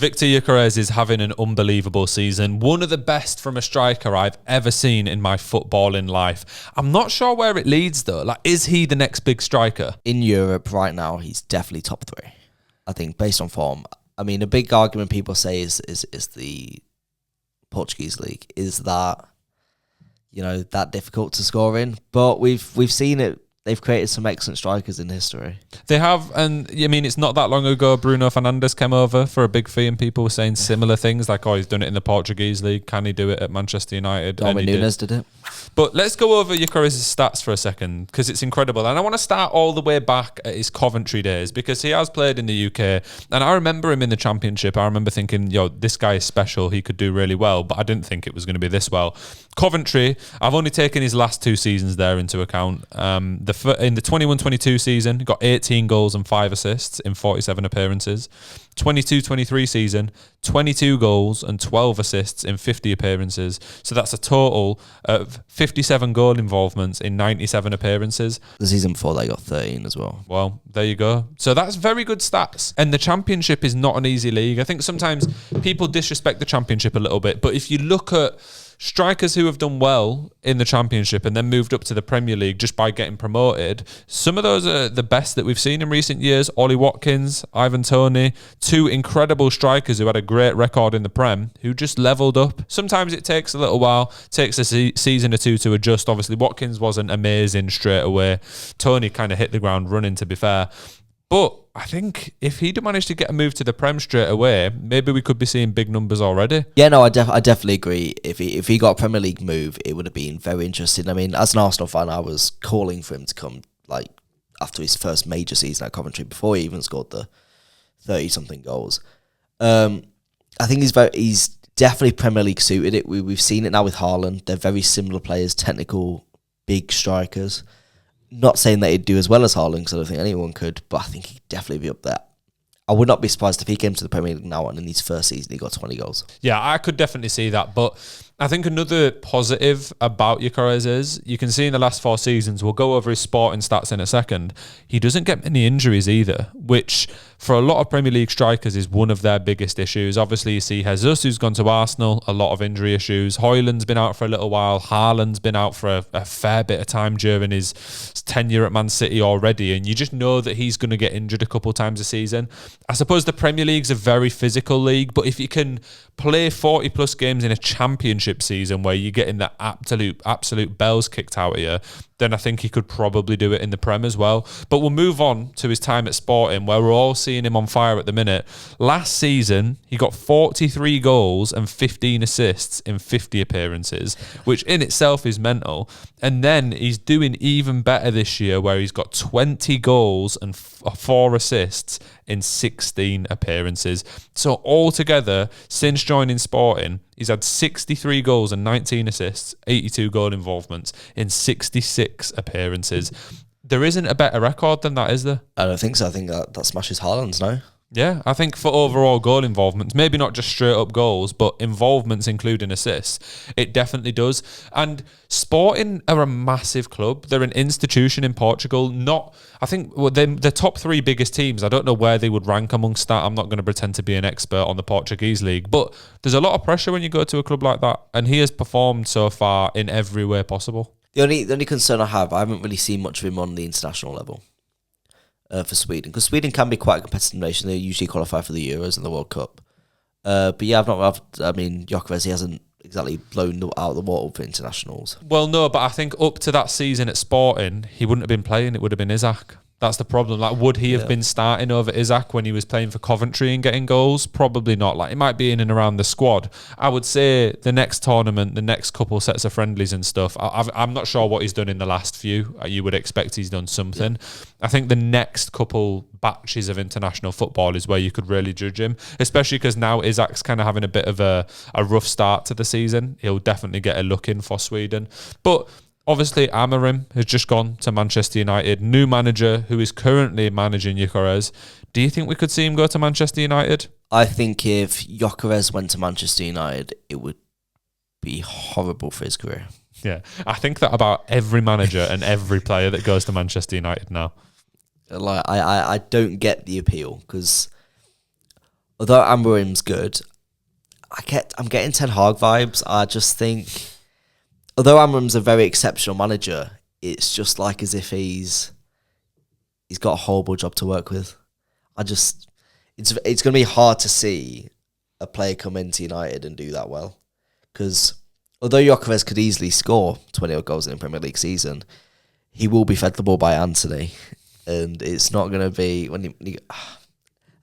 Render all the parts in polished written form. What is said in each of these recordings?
Viktor Gyokeres is having an unbelievable season. One of the best from a striker I've ever seen in my footballing life. I'm not sure where it leads though. Like, is he the next big striker? In Europe right now, he's definitely top 3. I think based on form. I mean, a big argument people say is the Portuguese league. Is that, that difficult to score in? But we've seen it. They've created some excellent strikers in history. They have, and I mean, it's not that long ago Bruno Fernandes came over for a big fee and people were saying similar things like, oh, he's done it in the Portuguese league. Can he do it at Manchester United? Darwin Núñez did it. But let's go over Gyokeres' stats for a second because it's incredible. And I want to start all the way back at his Coventry days because he has played in the UK. And I remember him in the Championship. I remember thinking, this guy is special. He could do really well. But I didn't think it was going to be this well. Coventry, I've only taken his last 2 seasons there into account. In the 21-22 season, he got 18 goals and 5 assists in 47 appearances. 22-23 season, 22 goals and 12 assists in 50 appearances. So that's a total of 57 goal involvements in 97 appearances. The season before they got 13 as well. Well, there you go. So that's very good stats. And the Championship is not an easy league. I think sometimes people disrespect the Championship a little bit. But if you look at strikers who have done well in the Championship and then moved up to the Premier League just by getting promoted, some of those are the best that we've seen in recent years. Ollie Watkins, Ivan Toney, 2 incredible strikers who had a great record in the Prem, who just levelled up. Sometimes it takes a little while, takes a season or 2 to adjust. Obviously, Watkins wasn't amazing straight away. Toney kind of hit the ground running, to be fair. But I think if he'd have managed to get a move to the Prem straight away, maybe we could be seeing big numbers already. Yeah, no, I definitely agree. If he got a Premier League move, it would have been very interesting. I mean, as an Arsenal fan, I was calling for him to come after his first major season at Coventry before he even scored the 30-something goals. I think he's definitely Premier League suited. It. We've seen it now with Haaland. They're very similar players, technical, big strikers. Not saying that he'd do as well as Haaland, because I don't think anyone could, but I think he'd definitely be up there. I would not be surprised if he came to the Premier League now and in his first season he got 20 goals. Yeah, I could definitely see that. But I think another positive about Gyokeres is, you can see in the last 4 seasons, we'll go over his sporting stats in a second, he doesn't get many injuries either, which for a lot of Premier League strikers is one of their biggest issues. Obviously, you see Jesus, who's gone to Arsenal, a lot of injury issues. Højlund's been out for a little while. Haaland's been out for a fair bit of time during his tenure at Man City already, and you just know that he's going to get injured a couple times a season. I suppose the Premier League's a very physical league, but if you can play 40-plus games in a Championship season where you're getting the absolute bells kicked out of you, then I think he could probably do it in the Prem as well. But we'll move on to his time at Sporting, where we're all seeing him on fire at the minute. Last season, he got 43 goals and 15 assists in 50 appearances, which in itself is mental. And then he's doing even better this year, where he's got 20 goals and 4 assists in 16 appearances. So altogether, since joining Sporting, he's had 63 goals and 19 assists, 82 goal involvements in 66 appearances. There isn't a better record than that, is there? I don't think so. I think that smashes Haaland's now. Yeah, I think for overall goal involvements, maybe not just straight up goals, but involvements including assists, it definitely does. And Sporting are a massive club. They're an institution in Portugal. I think the top 3 biggest teams, I don't know where they would rank amongst that. I'm not going to pretend to be an expert on the Portuguese league, but there's a lot of pressure when you go to a club like that. And he has performed so far in every way possible. The only concern I haven't really seen much of him on the international level. For Sweden, because Sweden can be quite a competitive nation. They usually qualify for the Euros and the World Cup. But yeah, Gyokeres, he hasn't exactly blown out of the water for internationals. Well, no, but I think up to that season at Sporting, he wouldn't have been playing. It would have been Isaac. That's the problem. Like, would he have been starting over Isaac when he was playing for Coventry and getting goals? Probably not. Like, he might be in and around the squad. I would say the next tournament, the next couple sets of friendlies and stuff, I'm not sure what he's done in the last few. You would expect he's done something. Yeah. I think the next couple batches of international football is where you could really judge him, especially because now Isaac's kind of having a bit of a rough start to the season. He'll definitely get a look in for Sweden. But obviously, Amorim has just gone to Manchester United. New manager who is currently managing Gyokeres. Do you think we could see him go to Manchester United? I think if Gyokeres went to Manchester United, it would be horrible for his career. Yeah, I think that about every manager and every player that goes to Manchester United now. Like, I don't get the appeal, because although Amorim's good, I'm getting Ten Hag vibes. I just think, although Amorim's a very exceptional manager, it's just like as if he's got a horrible job to work with. It's going to be hard to see a player come into United and do that well, because although Gyokeres could easily score 20 goals in a Premier League season, he will be fed the ball by Anthony, and it's not going to be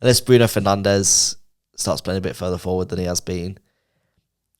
unless Bruno Fernandes starts playing a bit further forward than he has been.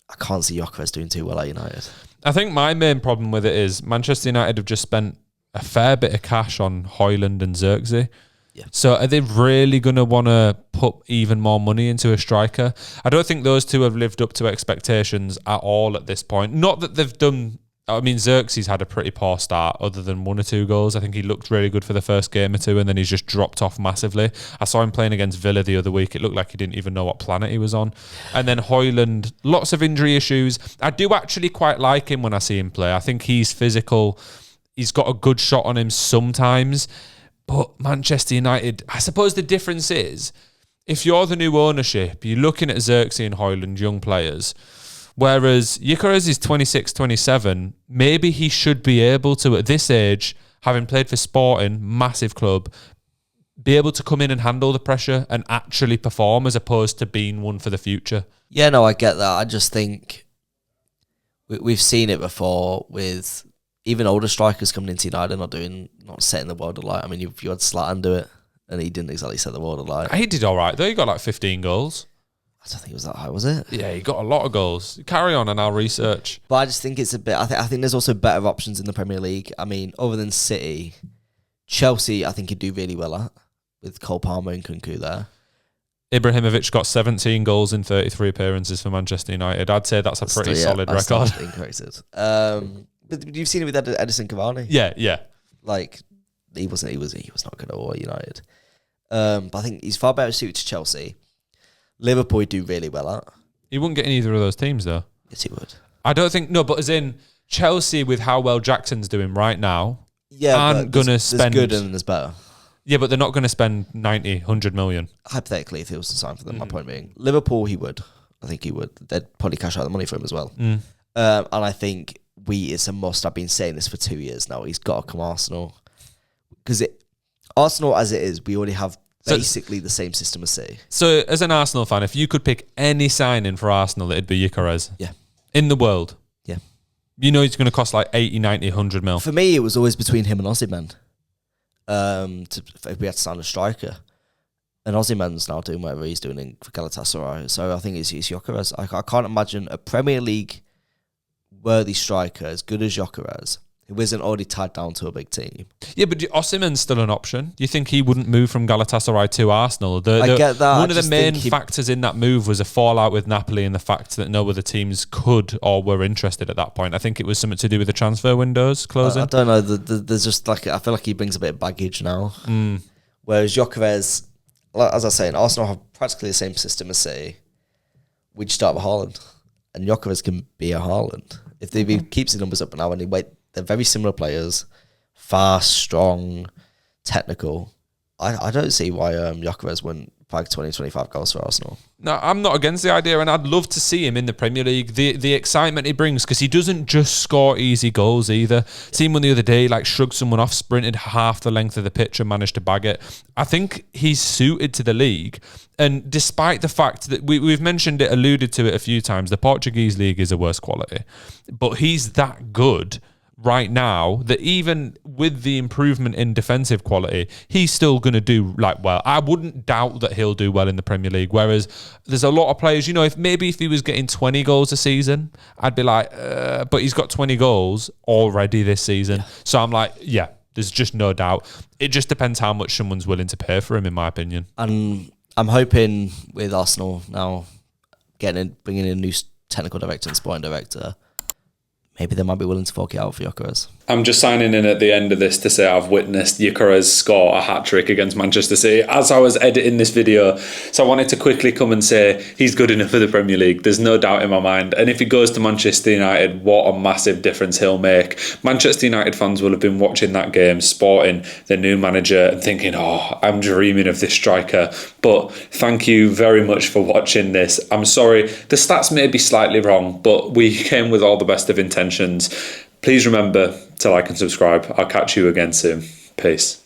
I can't see Gyokeres doing too well at United. I think my main problem with it is Manchester United have just spent a fair bit of cash on Højlund and Xerxes. Yeah. So are they really going to want to put even more money into a striker? I don't think those two have lived up to expectations at all at this point. Not that they've done... I mean, Xerxes had a pretty poor start other than 1 or 2 goals. I think he looked really good for the first game or two, and then he's just dropped off massively. I saw him playing against Villa the other week. It looked like he didn't even know what planet he was on. And then Højlund, lots of injury issues. I do actually quite like him when I see him play. I think he's physical. He's got a good shot on him sometimes. But Manchester United, I suppose the difference is, if you're the new ownership, you're looking at Xerxes and Højlund, young players. Whereas Gyokeres is 26, 27, maybe he should be able to, at this age, having played for Sporting, massive club, be able to come in and handle the pressure and actually perform as opposed to being one for the future. Yeah, no, I get that. I just think we've seen it before with even older strikers coming into United, not setting the world alight. I mean, you had Zlatan do it, and he didn't exactly set the world alight. He did all right, though. He got like 15 goals. I don't think it was that high, was it? Yeah, he got a lot of goals. Carry on and I'll research. But I just think it's a bit... I think there's also better options in the Premier League. I mean, other than City, Chelsea, I think he'd do really well at, with Cole Palmer and Kunku there. Ibrahimovic got 17 goals in 33 appearances for Manchester United. I'd say that's a pretty solid record. Incorrected. But you've seen it with Edison Cavani. Yeah. Like, he was not going to award United. But I think he's far better suited to Chelsea. Liverpool would do really well at. He wouldn't get in either of those teams, though. Yes, he would. I don't think... No, but as in Chelsea, with how well Jackson's doing right now, aren't going to spend... There's good and there's better. Yeah, but they're not going to spend 90, 100 million. Hypothetically, if it was to sign for them, my point being. Liverpool, he would. I think he would. They'd probably cash out the money for him as well. And I think it's a must. I've been saying this for 2 years now. He's got to come Arsenal. Because Arsenal, as it is, we already have basically the same system as City. So, as an Arsenal fan, if you could pick any signing for Arsenal, it'd be Gyokeres. Yeah. In the world. Yeah. You know he's going to cost like 80, 90, 100 mil. For me, it was always between him and Osimhen. If we had to sign a striker. And Osimhen's now doing whatever he's doing for Galatasaray. So I think it's Gyokeres. I can't imagine a Premier League worthy striker as good as Gyokeres who isn't already tied down to a big team. Yeah, but Osimhen's still an option. Do you think he wouldn't move from Galatasaray to Arsenal? I get that. One of the main factors in that move was a fallout with Napoli and the fact that no other teams could or were interested at that point. I think it was something to do with the transfer windows closing. I don't know. There's just like... I feel like he brings a bit of baggage now. Whereas Gyokeres, as I was saying, Arsenal have practically the same system as City. We just start with Haaland. And Gyokeres can be a Haaland. If he keeps the numbers up now and they're very similar players, fast, strong, technical. I don't see why Gyokeres wouldn't bag 20, 25 goals for Arsenal. No, I'm not against the idea, and I'd love to see him in the Premier League. The excitement he brings, because he doesn't just score easy goals either. Seen one the other day, like shrugged someone off, sprinted half the length of the pitch and managed to bag it. I think he's suited to the league, and despite the fact that we've mentioned it, alluded to it a few times, the Portuguese league is a worse quality, but he's that good right now that even with the improvement in defensive quality, he's still going to do well. I wouldn't doubt that he'll do well in the Premier League, whereas there's a lot of players, if he was getting 20 goals a season, I'd be like, but he's got 20 goals already this season. So I'm like, yeah, there's just no doubt. It just depends how much someone's willing to pay for him, in my opinion. And I'm hoping with Arsenal now bringing in a new technical director and sporting director, maybe they might be willing to fork it out for Gyokeres. I'm just signing in at the end of this to say I've witnessed Gyökeres score a hat-trick against Manchester City as I was editing this video. So I wanted to quickly come and say he's good enough for the Premier League. There's no doubt in my mind. And if he goes to Manchester United, what a massive difference he'll make. Manchester United fans will have been watching that game, sporting the new manager and thinking, oh, I'm dreaming of this striker. But thank you very much for watching this. I'm sorry, the stats may be slightly wrong, but we came with all the best of intentions. Please remember to like and subscribe. I'll catch you again soon. Peace.